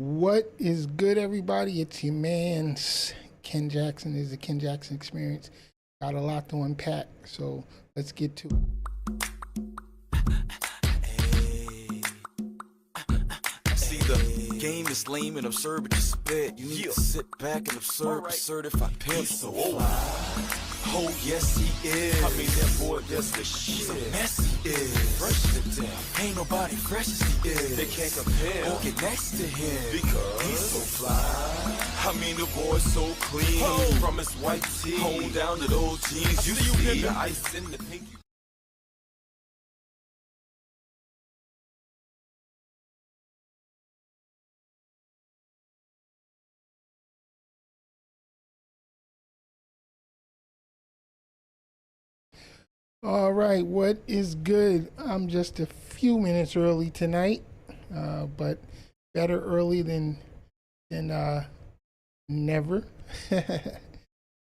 What is good, everybody? It's your man's Ken Jackson. This is the Ken Jackson Experience. Got a lot to unpack, so let's get to it. See, the game is lame and absurd, but you spit. You need to sit back and observe a certified pimp. So oh yes he is. I mean that boy does the shit. He's a mess he is. Fresh to death. Ain't nobody fresh as he is. They can't compare or get next to him because he's so fly. I mean the boy's so clean. From his white tee hold down to those jeans. You see the ice in the pinky. All right, what is good? I'm just a few minutes early tonight, but better early than never.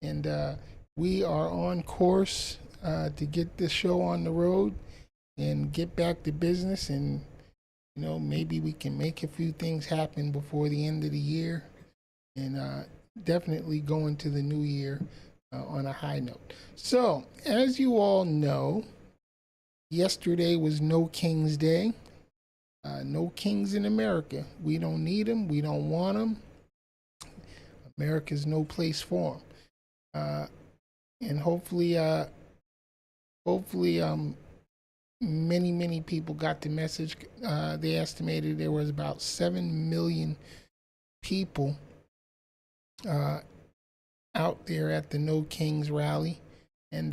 And we are on course to get this show on the road and get back to business, and maybe we can make a few things happen before the end of the year, and definitely go into the new year on a high note. So, as you all know, yesterday was No Kings Day. No kings in America. We don't need them. We don't want them. America's no place for them. And hopefully, many people got the message. They estimated there was about 7 million people out there at the No Kings rally, and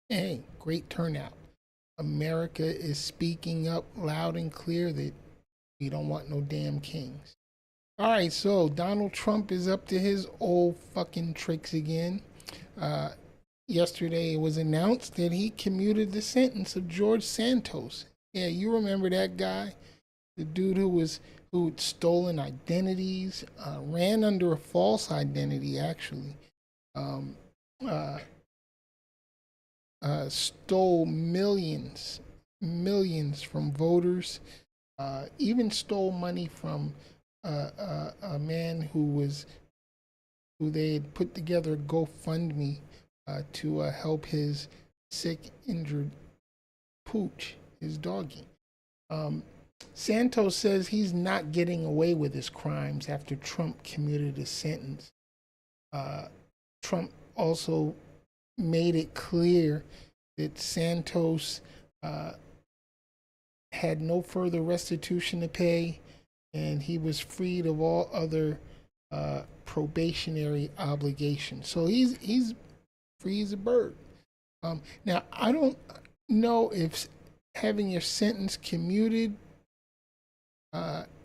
hey, great turnout. America is speaking up loud and clear that we don't want no damn kings. All right, so Donald Trump is up to his old fucking tricks again. Yesterday it was announced that he commuted the sentence of George Santos. Yeah, you remember that guy, the dude who'd stolen identities, ran under a false identity actually, stole millions from voters, even stole money from a man who they had put together a GoFundMe to help his sick, injured Pooch, his doggy. Santos says he's not getting away with his crimes after Trump commuted a sentence. Trump also made it clear that Santos had no further restitution to pay, and he was freed of all other probationary obligations. So he's free as a bird. Now, I don't know if having your sentence commuted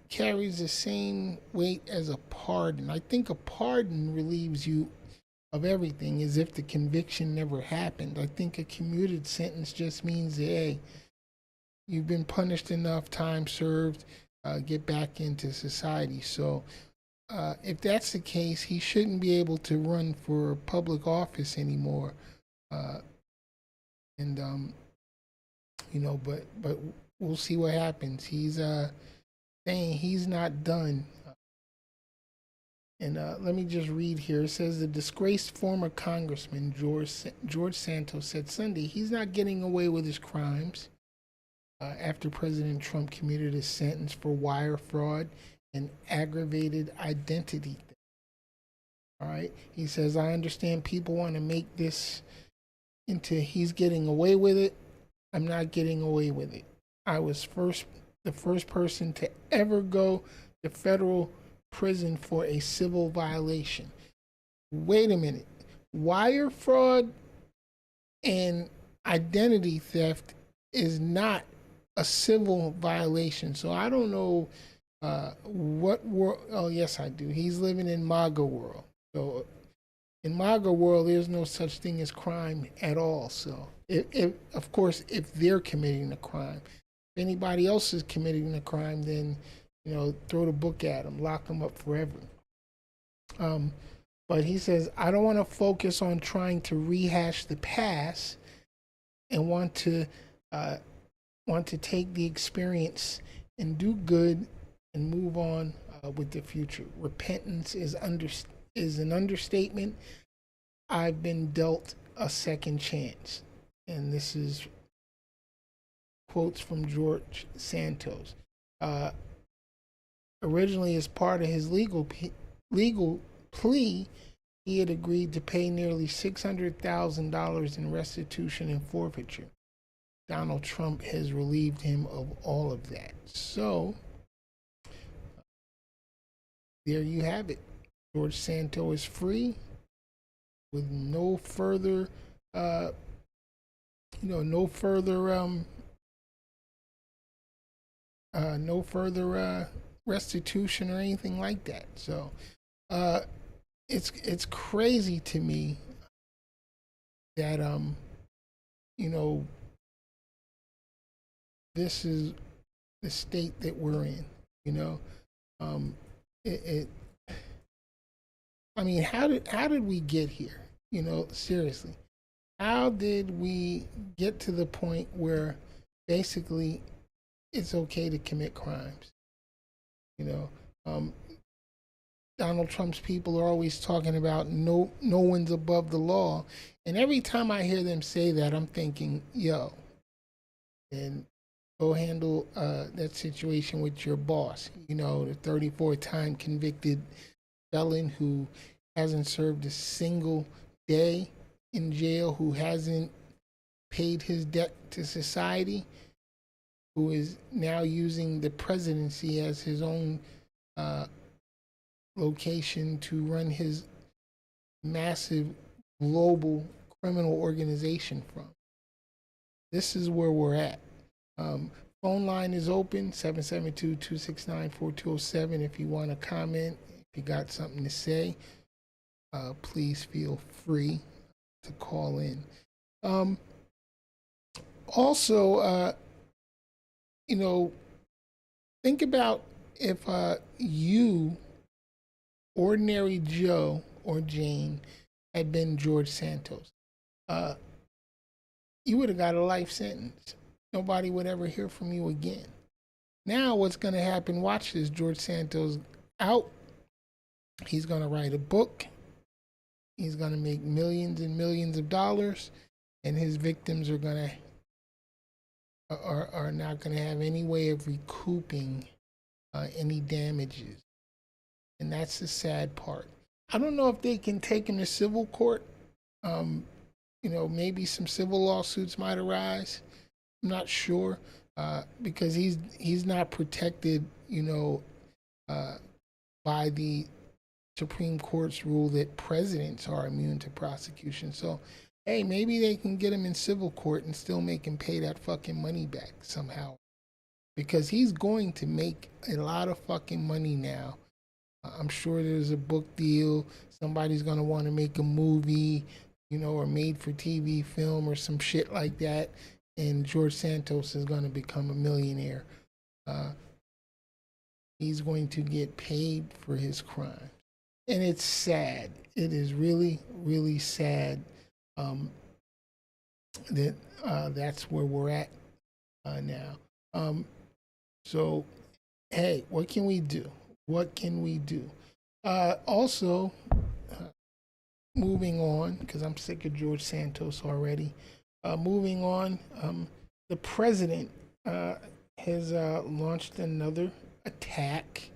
carries the same weight as a pardon. I think a pardon relieves you of everything as if the conviction never happened. I think a commuted sentence just means that, hey, you've been punished enough, time served, get back into society. So if that's the case, he shouldn't be able to run for public office anymore. But we'll see what happens. He's saying he's not done. And let me just read here. It says the disgraced former Congressman George Santos said Sunday he's not getting away with his crimes after President Trump commuted a sentence for wire fraud and aggravated identity theft. All right. He says, I understand people want to make this into he's getting away with it. I'm not getting away with it. I was the first person to ever go to federal prison for a civil violation. Wait a minute. Wire fraud and identity theft is not a civil violation. So I don't know what world. Oh, yes, I do. He's living in MAGA world. So in MAGA world, there's no such thing as crime at all. So if of course, if they're committing a crime, if anybody else is committing a crime, then throw the book at them, lock them up forever. But he says, I don't want to focus on trying to rehash the past and want to take the experience and do good and move on with the future. Repentance is an understatement. I've been dealt a second chance, and this is quotes from George Santos. Originally, as part of his legal plea, he had agreed to pay nearly $600,000 in restitution and forfeiture. Donald Trump has relieved him of all of that. So, there you have it. George Santos is free with no further, no further restitution or anything like that. So, it's crazy to me that this is the state that we're in. I mean, how did we get here? Seriously, how did we get to the point where basically it's okay to commit crimes? Donald Trump's people are always talking about no one's above the law, and every time I hear them say that, I'm thinking, yo, and go handle that situation with your boss. The 34-time convicted felon who hasn't served a single day in jail, who hasn't paid his debt to society, who is now using the presidency as his own location to run his massive global criminal organization from. This is where we're at. Phone line is open, 772-269-4207. If you want to comment, if you got something to say, please feel free to call in. Also, think about if you, ordinary Joe or Jane, had been George Santos. You would have got a life sentence. Nobody would ever hear from you again. Now what's going to happen, watch this, George Santos out. He's going to write a book. He's going to make millions and millions of dollars, and his victims are not going to have any way of recouping any damages. And that's the sad part. I don't know if they can take him to civil court. Maybe some civil lawsuits might arise. I'm not sure, because he's not protected, by the Supreme Court's rule that presidents are immune to prosecution. So, hey, maybe they can get him in civil court and still make him pay that fucking money back somehow, because he's going to make a lot of fucking money now. I'm sure there's a book deal. Somebody's going to want to make a movie, or made for TV film or some shit like that. And George Santos is going to become a millionaire. He's going to get paid for his crime. And it's sad. It is really, really sad that that's where we're at now. So, hey, what can we do? What can we do? Also, moving on, because I'm sick of George Santos already. Moving on, the president has launched another attack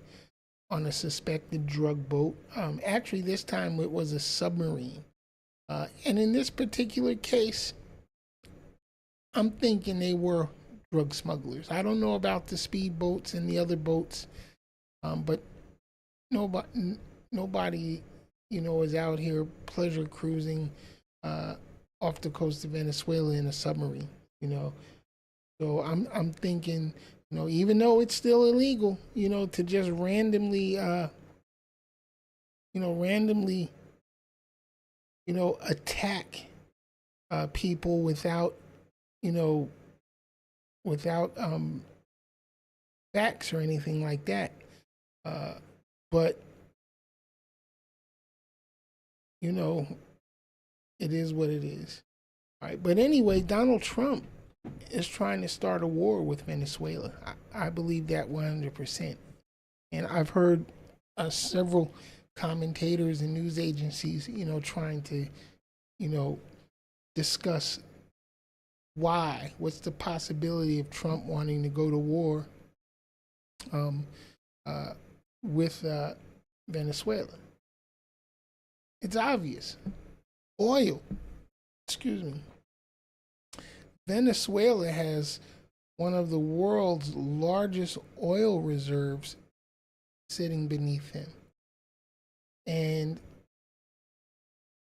on a suspected drug boat. Actually, this time it was a submarine. And in this particular case, I'm thinking they were drug smugglers. I don't know about the speedboats and the other boats. But nobody, is out here pleasure cruising off the coast of Venezuela in a submarine. So I'm thinking, even though it's still illegal, to just randomly, attack people without facts or anything like that. But it is what it is. All right. But anyway, Donald Trump is trying to start a war with Venezuela. I believe that 100%. And I've heard several commentators and news agencies, trying to, discuss what's the possibility of Trump wanting to go to war um, with Venezuela. It's obvious. Oil. Excuse me. Venezuela has one of the world's largest oil reserves sitting beneath him. And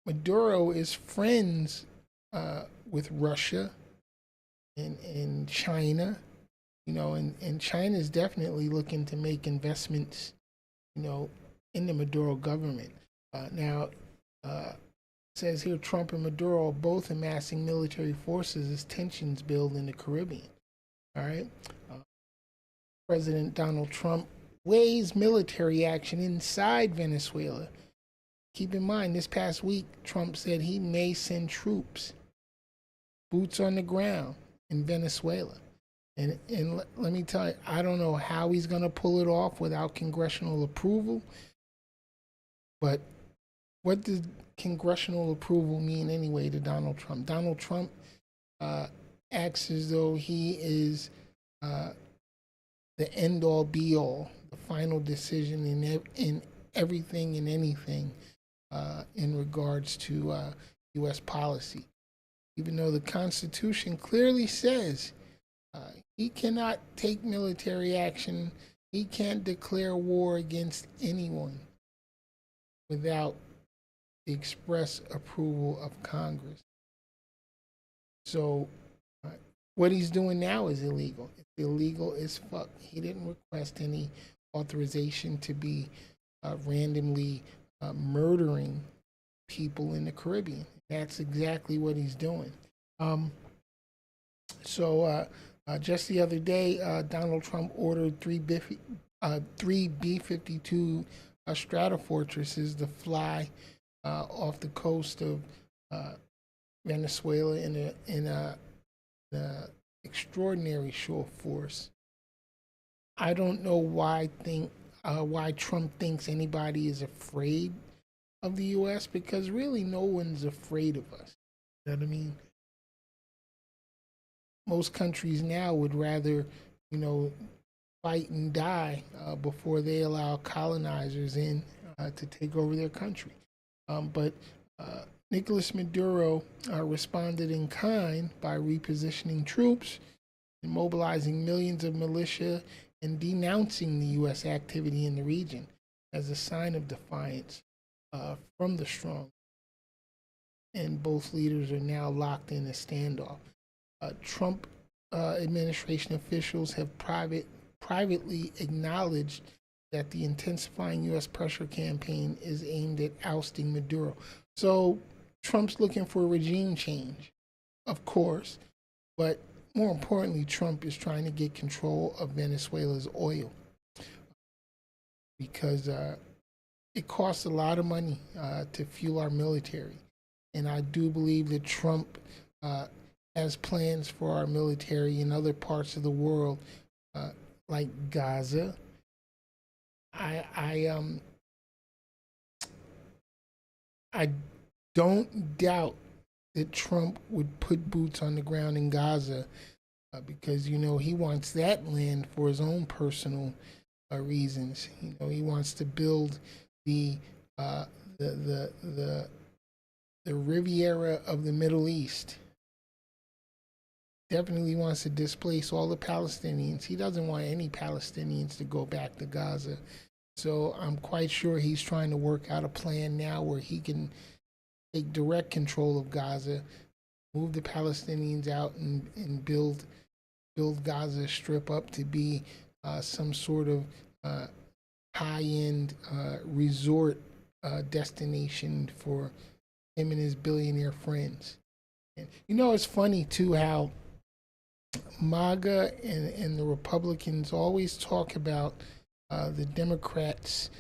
Maduro is friends with Russia and China, and China is definitely looking to make investments, in the Maduro government. Now, says here Trump and Maduro are both amassing military forces as tensions build in the Caribbean. All right. President Donald Trump weighs military action inside Venezuela. Keep in mind, this past week, Trump said he may send troops, boots on the ground in Venezuela. And let me tell you, I don't know how he's going to pull it off without congressional approval. But what does congressional approval mean anyway to Donald Trump? Donald Trump acts as though he is the end-all, be-all, the final decision in everything and anything in regards to U.S. policy. Even though the Constitution clearly says he cannot take military action, he can't declare war against anyone without the express approval of Congress. So what he's doing now is illegal. It's illegal as fuck. He didn't request any authorization to be randomly murdering people in the Caribbean. That's exactly what he's doing. Just the other day, Donald Trump ordered three B-52 Stratofortresses to fly off the coast of Venezuela in a extraordinary show of force. I don't know why Trump thinks anybody is afraid of the U.S. because really no one's afraid of us. You know what I mean? Most countries now would rather, fight and die before they allow colonizers in to take over their country. But Nicolas Maduro responded in kind by repositioning troops and mobilizing millions of militia and denouncing the U.S. activity in the region as a sign of defiance from the strong. And both leaders are now locked in a standoff. Trump administration officials have privately acknowledged that the intensifying U.S. pressure campaign is aimed at ousting Maduro. So Trump's looking for a regime change, of course, but more importantly, Trump is trying to get control of Venezuela's oil because it costs a lot of money to fuel our military. And I do believe that Trump has plans for our military in other parts of the world, like Gaza. I don't doubt that Trump would put boots on the ground in Gaza because he wants that land for his own personal reasons. He wants to build the Riviera of the Middle East. Definitely wants to displace all the Palestinians. He doesn't want any Palestinians to go back to Gaza. So I'm quite sure he's trying to work out a plan now where he can take direct control of Gaza, move the Palestinians out, and build Gaza Strip up to be some sort of high-end resort destination for him and his billionaire friends. And it's funny too how MAGA and the Republicans always talk about the Democrats,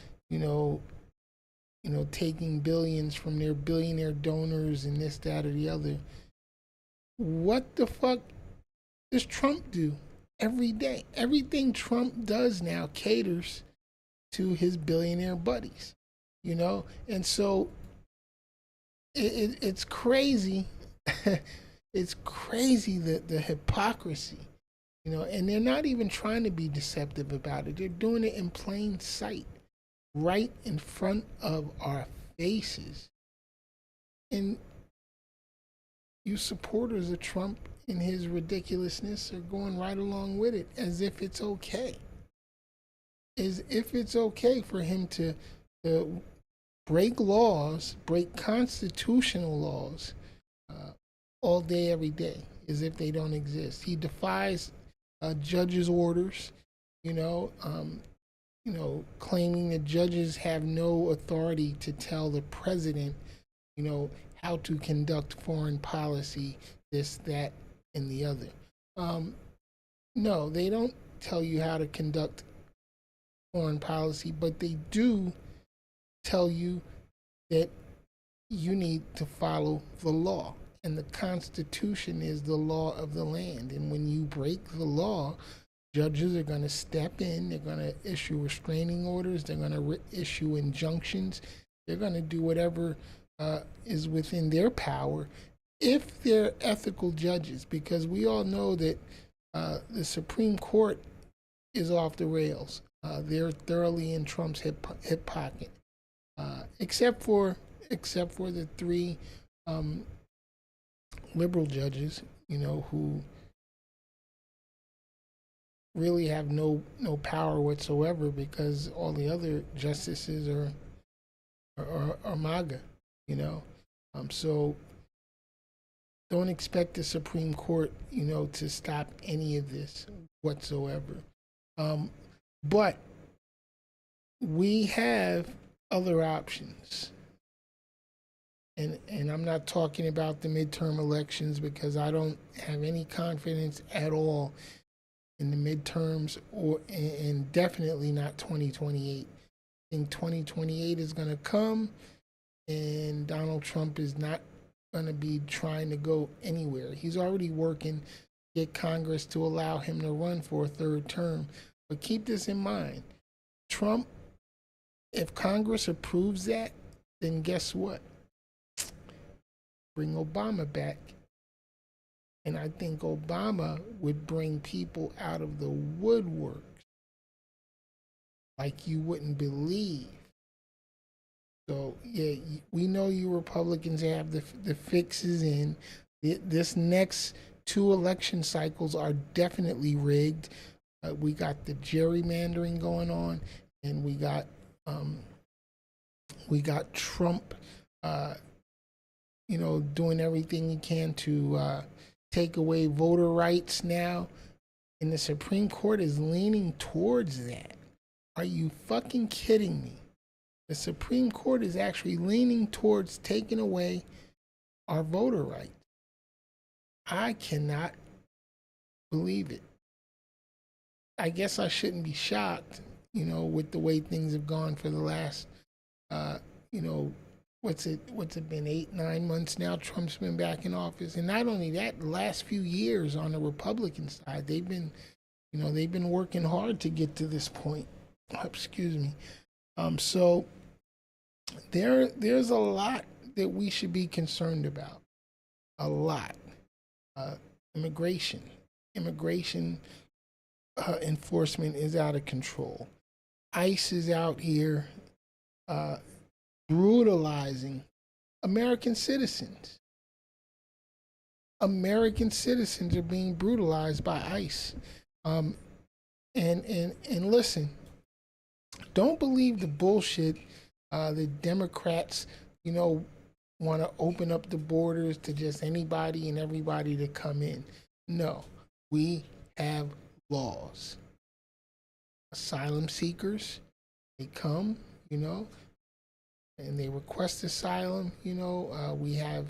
taking billions from their billionaire donors and this, that, or the other. What the fuck does Trump do every day? Everything Trump does now caters to his billionaire buddies, you know? And so it's crazy. It's crazy that the hypocrisy, you know, and they're not even trying to be deceptive about it. They're doing it in plain sight, right in front of our faces. And you supporters of Trump and his ridiculousness are going right along with it as if it's okay. As if it's okay for him to break laws, break constitutional laws, all day, every day, as if they don't exist. He defies judges' orders, you know, claiming that judges have no authority to tell the president, you know, how to conduct foreign policy, this, that, and the other. No, they don't tell you how to conduct foreign policy, but they do tell you that you need to follow the law. And the Constitution is the law of the land. And when you break the law, judges are going to step in. They're going to issue restraining orders. They're going to issue injunctions. They're going to do whatever is within their power if they're ethical judges, because we all know that the Supreme Court is off the rails. They're thoroughly in Trump's hip pocket, except for the three liberal judges, you know, who really have no power whatsoever, because all the other justices are MAGA, you know. So don't expect the Supreme Court, you know, to stop any of this whatsoever. But we have other options. And I'm not talking about the midterm elections, because I don't have any confidence at all in the midterms, and definitely not 2028. I think 2028 is going to come, and Donald Trump is not going to be trying to go anywhere. He's already working to get Congress to allow him to run for a third term. But keep this in mind. Trump, if Congress approves that, then guess what? Bring Obama back. And I think Obama would bring people out of the woodwork like you wouldn't believe. So, yeah, we know you Republicans have the fixes in. This next two election cycles are definitely rigged. We got the gerrymandering going on, and we got Trump, you know, doing everything he can to take away voter rights now, and the Supreme Court is leaning towards that. Are you fucking kidding me? The Supreme Court is actually leaning towards taking away our voter rights. I cannot believe it. I guess I shouldn't be shocked, you know, with the way things have gone for the last, you know, what's it been, 8-9 months now? Trump's been back in office. And not only that, the last few years on the Republican side, they've been working hard to get to this point. Excuse me. So there's a lot that we should be concerned about. A lot. Immigration enforcement is out of control. ICE is out here brutalizing American citizens. American citizens are being brutalized by ICE. And listen, don't believe the bullshit. The Democrats, you know, want to open up the borders to just anybody and everybody to come in. No, we have laws. Asylum seekers, they come, you know, and they request asylum. You know, we have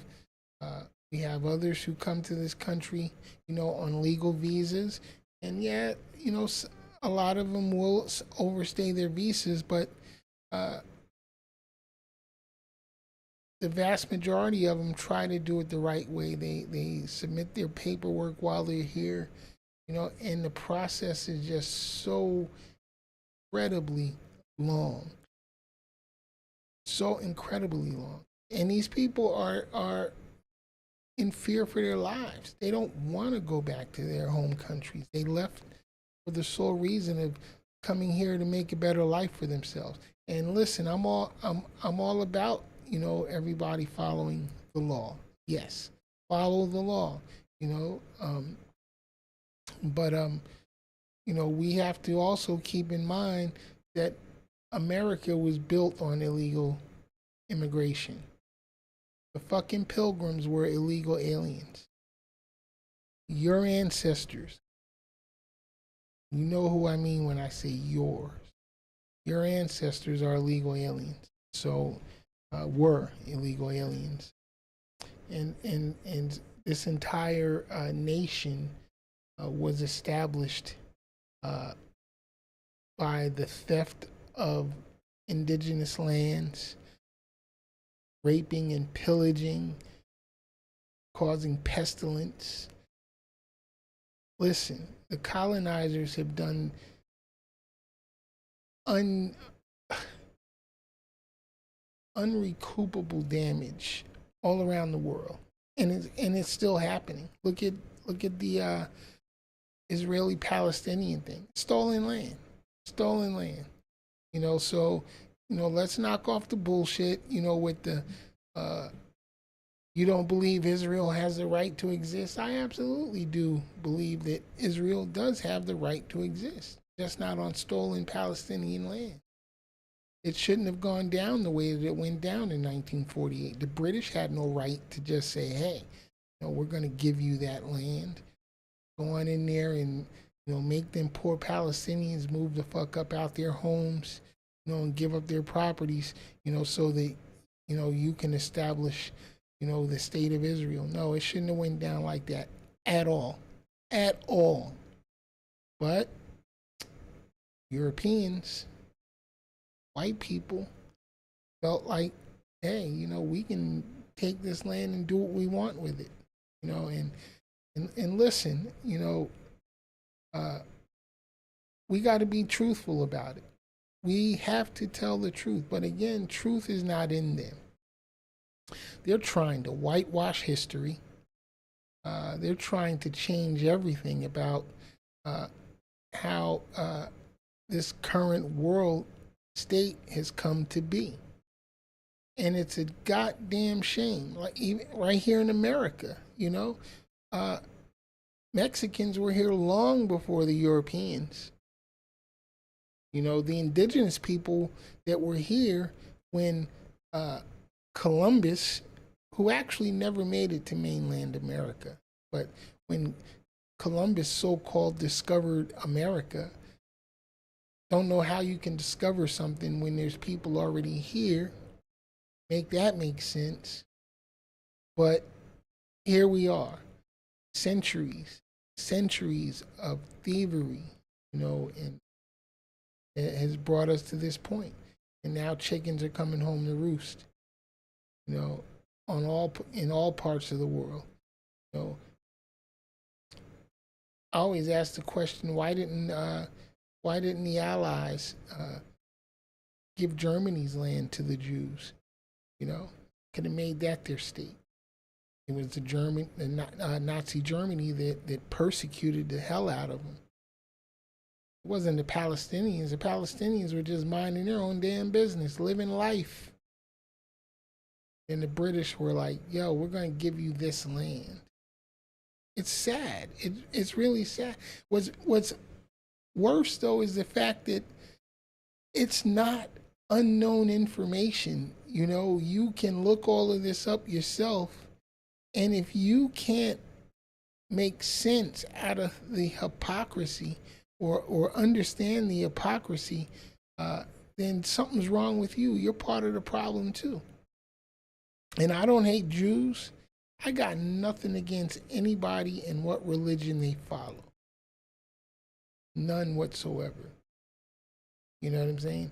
others who come to this country, you know, on legal visas, and yeah, you know, a lot of them will overstay their visas, but the vast majority of them try to do it the right way. They submit their paperwork while they're here, and the process is just so incredibly long, so incredibly long. And these people are in fear for their lives. They don't want to go back to their home countries. They left for the sole reason of coming here to make a better life for themselves. And listen, I'm all about, everybody following the law. Yes, follow the law. But we have to also keep in mind that America was built on illegal immigration. The fucking pilgrims were illegal aliens. Your ancestors, you know who I mean when I say yours. Your ancestors are illegal aliens. So, were illegal aliens. And this entire nation was established by the theft of indigenous lands, raping and pillaging, causing pestilence. Listen, the colonizers have done unrecoupable damage all around the world, and it's still happening. Look at the Israeli-Palestinian thing. Stolen land. So let's knock off the bullshit. With the you don't believe Israel has the right to exist. I absolutely do believe that Israel does have the right to exist, just not on stolen Palestinian land. It shouldn't have gone down the way that it went down in 1948. The British had no right to just say, hey, we're going to give you that land. Go on in there and, make them poor Palestinians move the fuck up out their homes, and give up their properties, so that, you can establish, the state of Israel. No, it shouldn't have went down like that at all. At all. But Europeans, white people, felt like, hey, we can take this land and do what we want with it, and listen, we got to be truthful about it. We have to tell the truth, but again, truth is not in them. They're trying to whitewash history. They're trying to change everything about how this current world state has come to be. And it's a goddamn shame. Like even right here in America, Mexicans were here long before the Europeans. The indigenous people that were here when Columbus, who actually never made it to mainland America, but when Columbus so-called discovered America, don't know how you can discover something when there's people already here. Make that make sense. But here we are, centuries of thievery, and it has brought us to this point. And now chickens are coming home to roost, in all parts of the world. I always ask the question, why didn't the Allies give Germany's land to the Jews? Could have made that their state. It was the Nazi Germany that persecuted the hell out of them. It wasn't the Palestinians. The Palestinians were just minding their own damn business, living life. And the British were like, yo, we're going to give you this land. It's sad. It's really sad. What's worse, though, is the fact that it's not unknown information. You can look all of this up yourself. And if you can't make sense out of the hypocrisy or understand the hypocrisy, then something's wrong with you. You're part of the problem, too. And I don't hate Jews. I got nothing against anybody and what religion they follow. None whatsoever. You know what I'm saying?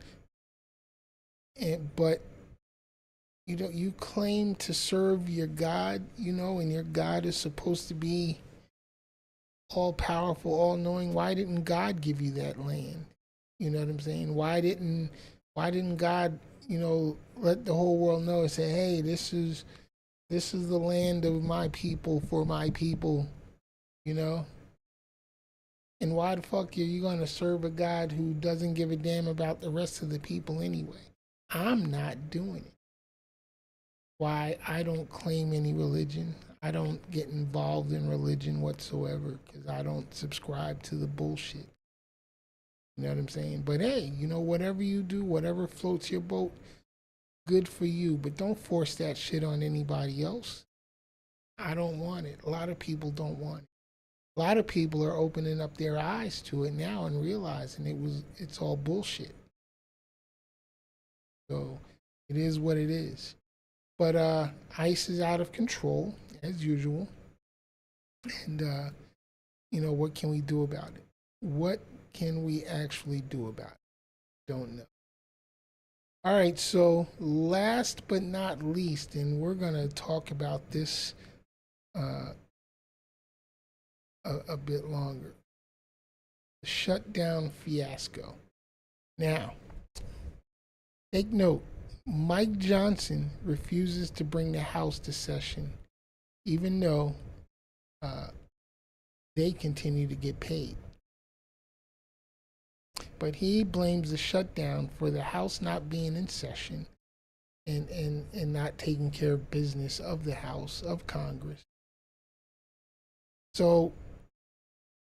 But you claim to serve your God, and your God is supposed to be all powerful, all knowing. Why didn't God give you that land? You know what I'm saying? Why didn't God, let the whole world know and say, hey, this is the land of my people for my people, you know? And why the fuck are you gonna serve a God who doesn't give a damn about the rest of the people anyway? I'm not doing it. Why? I don't claim any religion. I don't get involved in religion whatsoever because I don't subscribe to the bullshit. You know what I'm saying? But hey, whatever you do, whatever floats your boat, good for you. But don't force that shit on anybody else. I don't want it. A lot of people don't want it. A lot of people are opening up their eyes to it now and realizing it's all bullshit. So it is what it is. But ICE is out of control as usual. And what can we do about it? What can we actually do about it? Don't know. All right, so last but not least, and we're going to talk about this a bit longer. The shutdown fiasco. Now, take note, Mike Johnson refuses to bring the House to session, even though they continue to get paid. But he blames the shutdown for the House not being in session and not taking care of business of the House, of Congress. So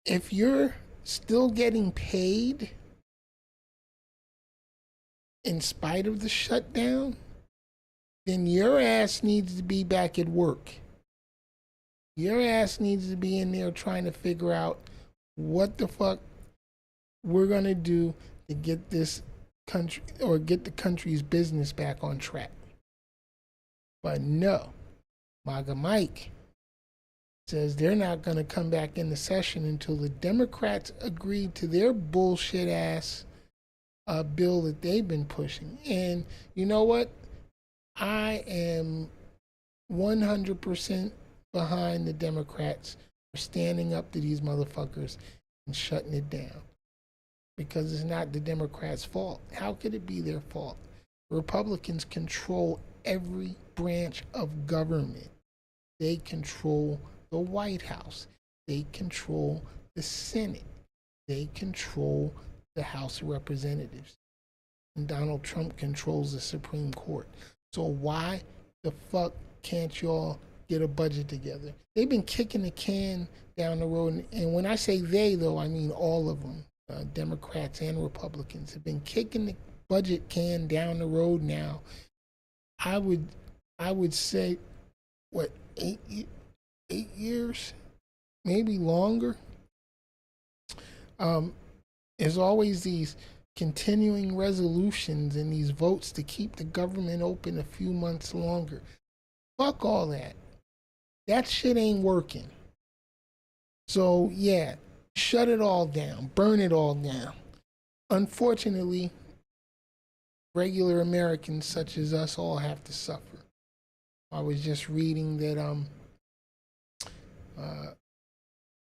if you're still getting paid in spite of the shutdown, then your ass needs to be back at work. Your ass needs to be in there trying to figure out what the fuck we're going to do to get this country or get the country's business back on track. But no, MAGA Mike says they're not going to come back into session until the Democrats agree to their bullshit ass bill that they've been pushing. And you know what? I am 100% behind the Democrats for standing up to these motherfuckers and shutting it down. Because it's not the Democrats' fault. How could it be their fault? Republicans control every branch of government. They control the White House. They control the Senate. They control the House of Representatives. And Donald Trump controls the Supreme Court. So why the fuck can't y'all get a budget together? They've been kicking the can down the road. And when I say they, though, I mean all of them. Democrats and Republicans have been kicking the budget can down the road now. I would say, what, 8 years, maybe longer. There's always these continuing resolutions and these votes to keep the government open a few months longer. Fuck all that. That shit ain't working. So yeah, shut it all down, burn it all down. Unfortunately, regular Americans such as us all have to suffer. I was just reading that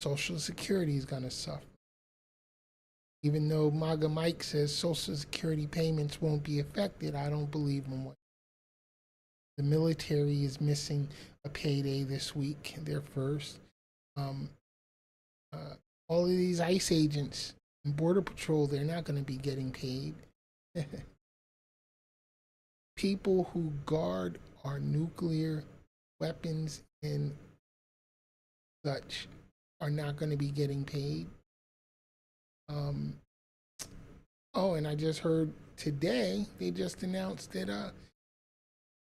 Social Security is going to suffer. Even though MAGA Mike says Social Security payments won't be affected, I don't believe him. The military is missing a payday this week, their first. All of these ICE agents and Border Patrol, they're not going to be getting paid. People who guard our nuclear weapons and such are not going to be getting paid. Oh, and I just heard today, they just announced that,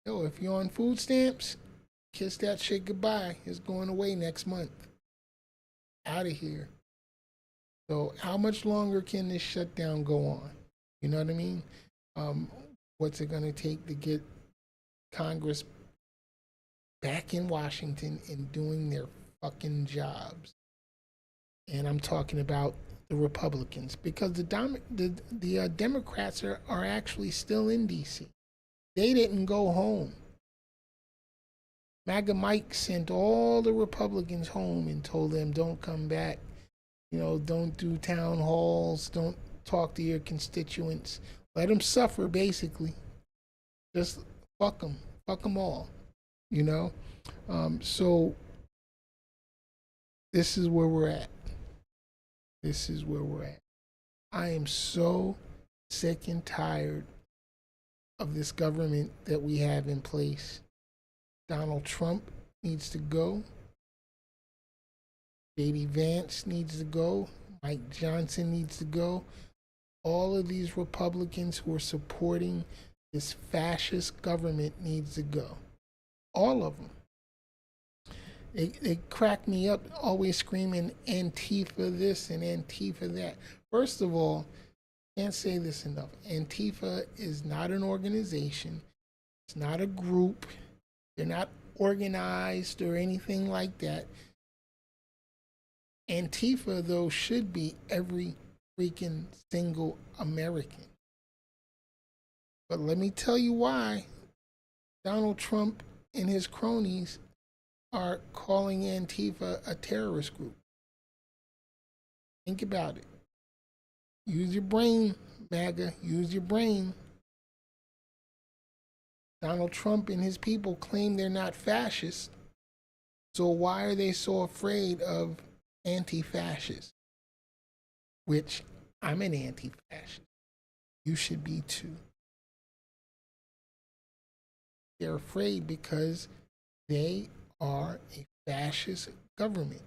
if you're on food stamps, kiss that shit goodbye. It's going away next month. Out of here. So how much longer can this shutdown go on? You know what I mean? What's it going to take to get Congress back in Washington and doing their fucking jobs? And I'm talking about the Republicans, because the Democrats are actually still in D.C. They didn't go home. MAGA Mike sent all the Republicans home and told them, don't come back. You know, don't do town halls. Don't talk to your constituents. Let them suffer, basically. Just fuck them. Fuck them all. You know? So this is where we're at. This is where we're at. I am so sick and tired of this government that we have in place. Donald Trump needs to go. J.D. Vance needs to go. Mike Johnson needs to go. All of these Republicans who are supporting this fascist government needs to go. All of them. They crack me up always screaming Antifa this and Antifa that. First of all, can't say this enough. Antifa is not an organization. It's not a group. They're not organized or anything like that. Antifa, though, should be every freaking single American. But let me tell you why Donald Trump and his cronies are calling Antifa a terrorist group. Think about it. Use your brain, MAGA. Use your brain. Donald Trump and his people claim they're not fascists. So why are they so afraid of anti-fascists? Which I'm an anti-fascist. You should be too. They're afraid because they are a fascist government.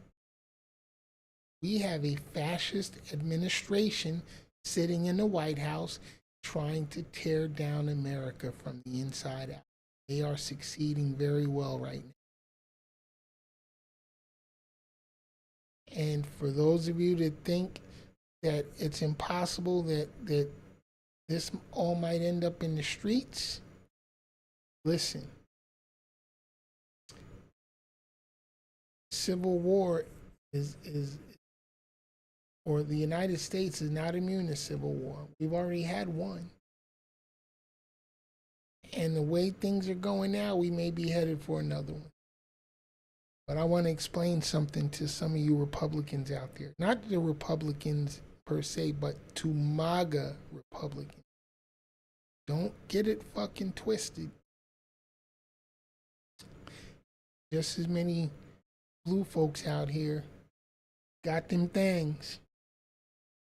We have a fascist administration sitting in the White House trying to tear down America from the inside out. They are succeeding very well right now. And for those of you that think that it's impossible that this all might end up in the streets, listen. Civil war or the United States is not immune to civil war. We've already had one. And the way things are going now, we may be headed for another one. But I want to explain something to some of you Republicans out there. Not the Republicans per se, but to MAGA Republicans. Don't get it fucking twisted. Just as many blue folks out here got them things,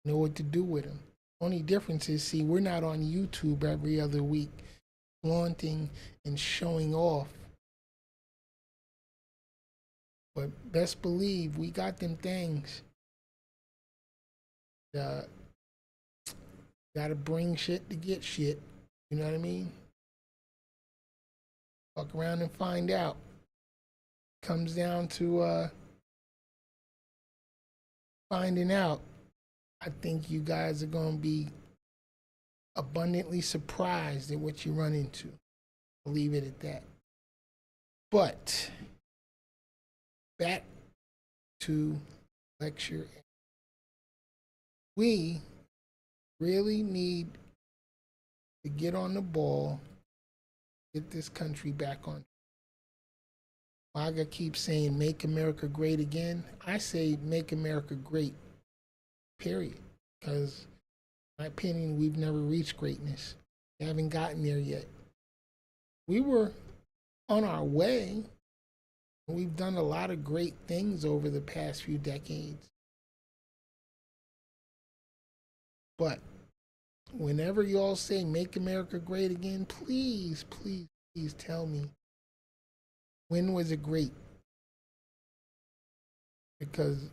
know what to do with them. Only difference is, see, we're not on YouTube every other week flaunting and showing off. But best believe we got them things. Gotta bring shit to get shit. You know what I mean? Fuck around and find out. Comes down to finding out. I think you guys are going to be abundantly surprised at what you run into. I'll leave it at that. But back to lecture. We really need to get on the ball, get this country back on. MAGA keeps saying, make America great again. I say, make America great, period. Because, in my opinion, we've never reached greatness. We haven't gotten there yet. We were on our way. We've done a lot of great things over the past few decades. But whenever y'all say, make America great again, please, please, please tell me, when was it great? Because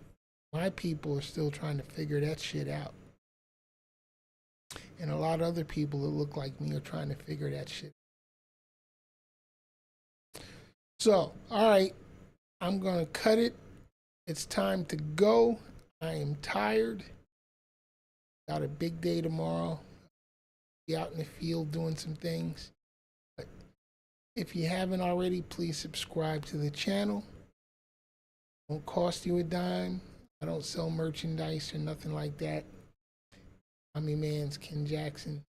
my people are still trying to figure that shit out. And a lot of other people that look like me are trying to figure that shit out. So, all right, I'm going to cut it. It's time to go. I am tired. Got a big day tomorrow. Be out in the field doing some things. But if you haven't already, please subscribe to the channel. Won't cost you a dime. I don't sell merchandise or nothing like that. I'm your man's Ken Jackson.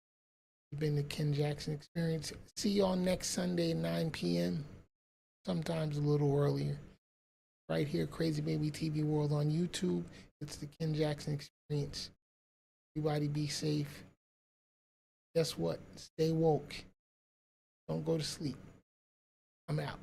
You've been the Ken Jackson Experience. See y'all next Sunday at 9 p.m. sometimes a little earlier. Right here, Crazy Baby TV World on YouTube. It's the Ken Jackson Experience. Everybody be safe. Guess what? Stay woke. Don't go to sleep. I'm out.